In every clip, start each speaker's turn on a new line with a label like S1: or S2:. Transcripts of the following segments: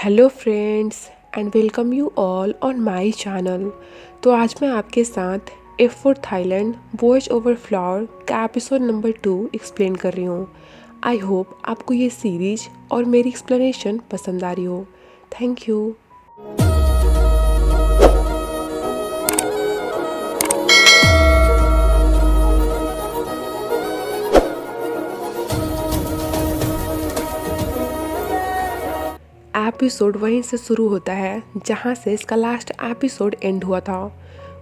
S1: Hello friends and welcome you all on my channel. तो आज मैं आपके साथ F for Thailand voice over flower का एपिसोड नंबर 2 एक्सप्लेन कर रही हूँ। आई होप आपको ये सीरीज और मेरी एक्सप्लेनेशन पसंद आ रही हो। Thank you. एपिसोड वहीं से शुरू होता है जहाँ से इसका लास्ट एपिसोड एंड हुआ था।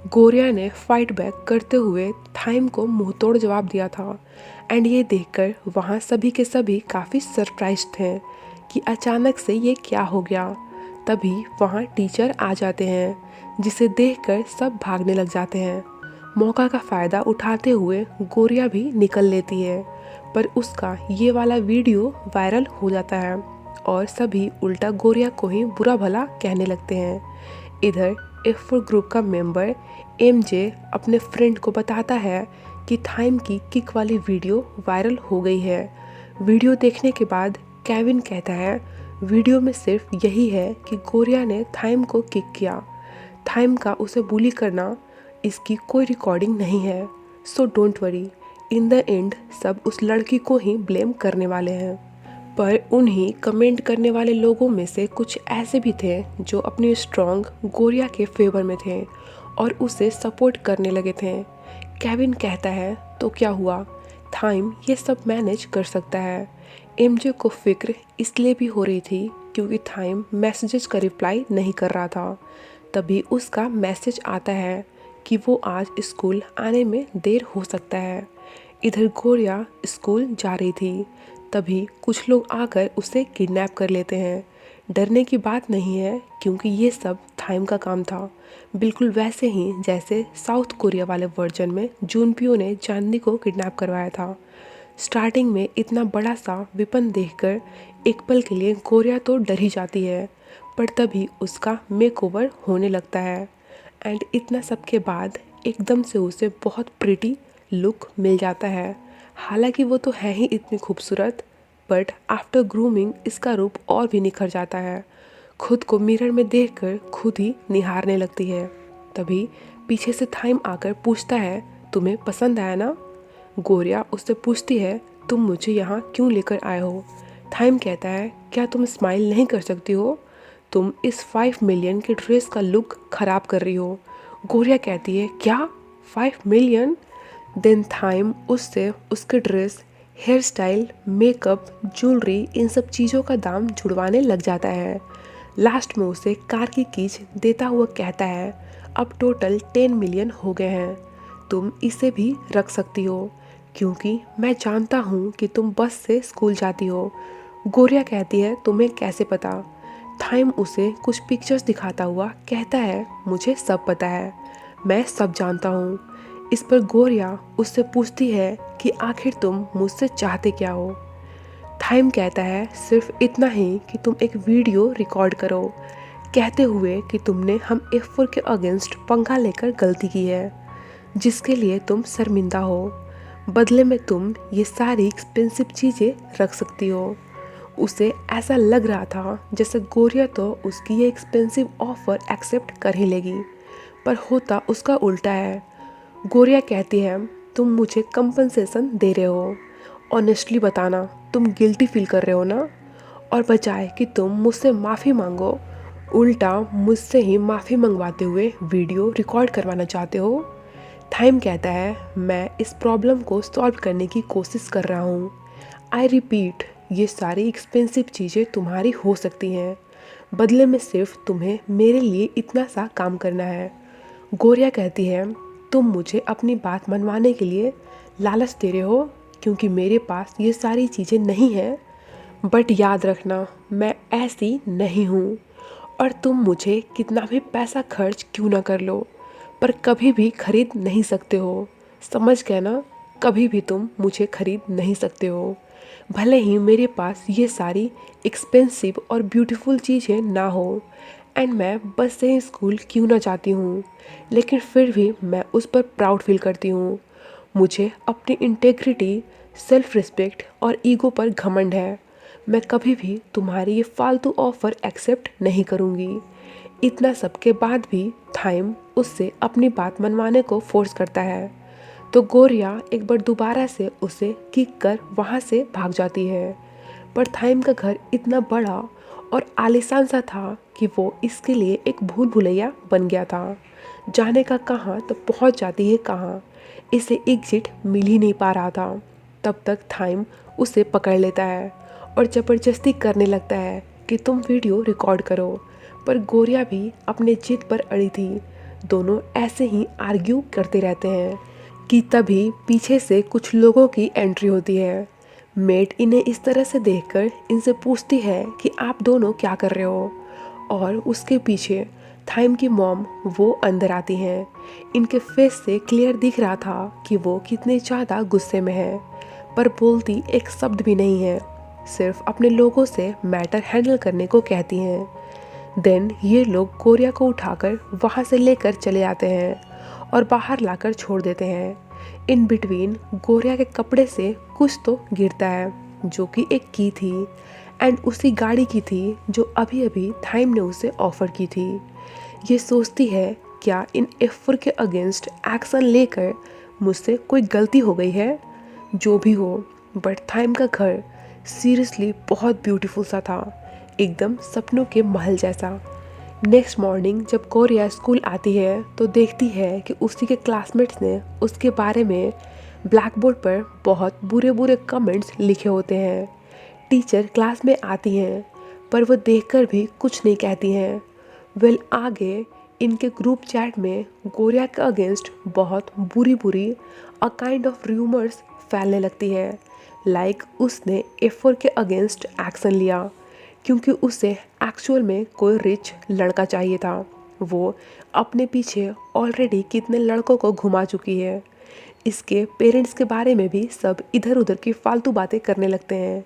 S1: गोरिया ने फाइट बैक करते हुए थाइम को मुंहतोड़ जवाब दिया था एंड ये देखकर वहाँ सभी के सभी काफ़ी सरप्राइज थे कि अचानक से ये क्या हो गया। तभी वहाँ टीचर आ जाते हैं जिसे देखकर सब भागने लग जाते हैं। मौका का फ़ायदा उठाते हुए गोरिया भी निकल लेती है, पर उसका ये वाला वीडियो वायरल हो जाता है और सभी उल्टा गोरिया को ही बुरा भला कहने लगते हैं। इधर F4 ग्रुप का मेंबर MJ अपने फ्रेंड को बताता है कि थाइम की किक वाली वीडियो वायरल हो गई है। वीडियो देखने के बाद केविन कहता है वीडियो में सिर्फ यही है कि गोरिया ने थाइम को किक किया। थाइम का उसे बुली करना, इसकी कोई रिकॉर्डिंग नहीं है। So don't worry, in the end सब उस लड़की को ही ब्लेम करने वाले हैं। पर उन्हीं कमेंट करने वाले लोगों में से कुछ ऐसे भी थे जो अपनी स्ट्रॉन्ग गोरिया के फेवर में थे और उसे सपोर्ट करने लगे थे। केविन कहता है तो क्या हुआ, थाइम ये सब मैनेज कर सकता है। MJ को फिक्र इसलिए भी हो रही थी क्योंकि थाइम मैसेजेस का रिप्लाई नहीं कर रहा था। तभी उसका मैसेज आता है कि वो आज स्कूल आने में देर हो सकता है। इधर गोरिया स्कूल जा रही थी, तभी कुछ लोग आकर उसे किडनैप कर लेते हैं। डरने की बात नहीं है क्योंकि ये सब थाइम का काम था, बिल्कुल वैसे ही जैसे साउथ कोरिया वाले वर्जन में जूनपियो ने चांदनी को किडनैप करवाया था। स्टार्टिंग में इतना बड़ा सा विपन देखकर एक पल के लिए गोरिया तो डर ही जाती है, पर तभी उसका मेकओवर होने लगता है एंड इतना सब के बाद एकदम से उसे बहुत प्रिटी लुक मिल जाता है। हालांकि वो तो है ही इतनी खूबसूरत, बट आफ्टर ग्रूमिंग इसका रूप और भी निखर जाता है। खुद को मिरर में देखकर खुद ही निहारने लगती है। तभी पीछे से थाइम आकर पूछता है तुम्हें पसंद आया ना। गोरिया उससे पूछती है तुम मुझे यहाँ क्यों लेकर आए हो। थाइम कहता है क्या तुम स्माइल नहीं कर सकती हो, तुम इस 5 मिलियन के ड्रेस का लुक खराब कर रही हो। गोरिया कहती है क्या 5 मिलियन। देन थाइम उससे उसके dress, hair style, makeup, jewellery, इन सब चीज़ों का दाम जुड़वाने लग जाता है। लास्ट में उसे कार की कीज देता हुआ कहता है अब टोटल 10 मिलियन हो गए हैं, तुम इसे भी रख सकती हो क्योंकि मैं जानता हूँ कि तुम बस से स्कूल जाती हो। गोरिया कहती है तुम्हें कैसे पता। थाइम उसे कुछ पिक्चर्स दिखाता हुआ कहता है मुझे सब पता है, मैं सब जानता हूँ। इस पर गोरिया उससे पूछती है कि आखिर तुम मुझसे चाहते क्या हो। थाइम कहता है सिर्फ इतना ही कि तुम एक वीडियो रिकॉर्ड करो, कहते हुए कि तुमने हम F4 के अगेंस्ट पंगा लेकर गलती की है जिसके लिए तुम शर्मिंदा हो। बदले में तुम ये सारी एक्सपेंसिव चीज़ें रख सकती हो। उसे ऐसा लग रहा था जैसे गोरिया तो उसकी ये एक्सपेंसिव ऑफ़र एक्सेप्ट कर ही लेगी, पर होता उसका उल्टा है। गोरिया कहती है तुम मुझे कंपनसेशन दे रहे हो, ऑनेस्टली बताना तुम गिल्टी फील कर रहे हो ना, और बजाय कि तुम मुझसे माफ़ी मांगो उल्टा मुझसे ही माफ़ी मंगवाते हुए वीडियो रिकॉर्ड करवाना चाहते हो। थाइम कहता है मैं इस प्रॉब्लम को सॉल्व करने की कोशिश कर रहा हूँ। आई रिपीट, ये सारी एक्सपेंसिव चीज़ें तुम्हारी हो सकती हैं, बदले में सिर्फ तुम्हें मेरे लिए इतना सा काम करना है। गोरिया कहती है तुम मुझे अपनी बात मनवाने के लिए लालच दे रहे हो क्योंकि मेरे पास ये सारी चीज़ें नहीं हैं, बट याद रखना मैं ऐसी नहीं हूँ और तुम मुझे कितना भी पैसा खर्च क्यों ना कर लो पर कभी भी खरीद नहीं सकते हो। समझ गए ना, कभी भी तुम मुझे खरीद नहीं सकते हो। भले ही मेरे पास ये सारी एक्सपेंसिव और ब्यूटीफुल चीज़ें ना हो एंड मैं बस से स्कूल क्यों ना जाती हूँ, लेकिन फिर भी मैं उस पर प्राउड फील करती हूँ। मुझे अपनी इंटेग्रिटी, सेल्फ रिस्पेक्ट और ईगो पर घमंड है। मैं कभी भी तुम्हारी ये फालतू ऑफ़र एक्सेप्ट नहीं करूँगी। इतना सब के बाद भी थाइम उससे अपनी बात मनवाने को फोर्स करता है, तो गोरिया एक बार दोबारा से उसे किक कर वहाँ से भाग जाती है। पर थाइम का घर इतना बड़ा और आलीशान सा था कि वो इसके लिए एक भूल भुलैया बन गया था। जाने का कहाँ तो पहुँच जाती है कहाँ, इसे एग्जिट मिल ही नहीं पा रहा था। तब तक थाइम उसे पकड़ लेता है और ज़बरदस्ती करने लगता है कि तुम वीडियो रिकॉर्ड करो। पर गोरिया भी अपने जिद पर अड़ी थी। दोनों ऐसे ही आर्ग्यू करते रहते हैं कि तभी पीछे से कुछ लोगों की एंट्री होती है। मेट इन्हें इस तरह से देखकर इनसे पूछती है कि आप दोनों क्या कर रहे हो, और उसके पीछे थाइम की मॉम वो अंदर आती हैं। इनके फेस से क्लियर दिख रहा था कि वो कितने ज़्यादा गुस्से में है, पर बोलती एक शब्द भी नहीं है, सिर्फ अपने लोगों से मैटर हैंडल करने को कहती हैं। देन ये लोग गोरिया को उठाकर वहाँ से लेकर चले आते हैं और बाहर लाकर छोड़ देते हैं। इन बिटवीन गोरिया के कपड़े से कुछ तो गिरता है, जो कि एक की थी एंड उसी गाड़ी की थी जो अभी अभी थाइम ने उसे ऑफर की थी। ये सोचती है क्या इन एफर के अगेंस्ट एक्शन लेकर मुझसे कोई गलती हो गई है। जो भी हो, बट थाइम का घर सीरियसली बहुत ब्यूटीफुल सा था, एकदम सपनों के महल जैसा। नेक्स्ट मॉर्निंग जब कोरिया स्कूल आती है तो देखती है कि उसी के क्लासमेट्स ने उसके बारे में ब्लैक बोर्ड पर बहुत बुरे बुरे कमेंट्स लिखे होते हैं। टीचर क्लास में आती हैं, पर वो देखकर भी कुछ नहीं कहती हैं। आगे इनके ग्रुप चैट में गोरिया के अगेंस्ट बहुत बुरी बुरी अ काइंड ऑफ रूमर्स फैलने लगती है। लाइक उसने एफर के अगेंस्ट एक्शन लिया क्योंकि उसे एक्चुअल में कोई रिच लड़का चाहिए था। वो अपने पीछे ऑलरेडी कितने लड़कों को घुमा चुकी है। इसके पेरेंट्स के बारे में भी सब इधर उधर की फालतू बातें करने लगते हैं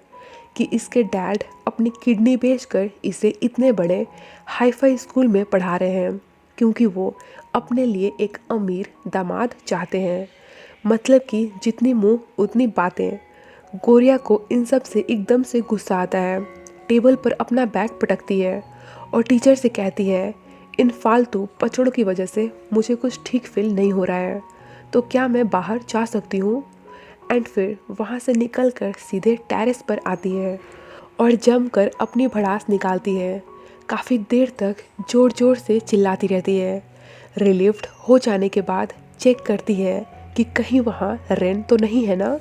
S1: कि इसके डैड अपनी किडनी बेचकर इसे इतने बड़े हाईफाई स्कूल में पढ़ा रहे हैं क्योंकि वो अपने लिए एक अमीर दामाद चाहते हैं। मतलब कि जितनी मुंह उतनी बातें। गोरिया को इन सब से एकदम से गुस्सा आता है। टेबल पर अपना बैग पटकती है और टीचर से कहती है, इन फालतू पचड़ों की वजह से मुझे कुछ ठीक फील नहीं हो रहा है, तो क्या मैं बाहर जा सकती हूँ। एंड फिर वहाँ से निकलकर सीधे टेरेस पर आती है और जमकर अपनी भड़ास निकालती है। काफ़ी देर तक ज़ोर ज़ोर से चिल्लाती रहती है। रिलीव्ड हो जाने के बाद चेक करती है कि कहीं वहाँ रेन तो नहीं है ना।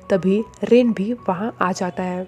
S1: तभी रेन भी वहाँ आ जाता है।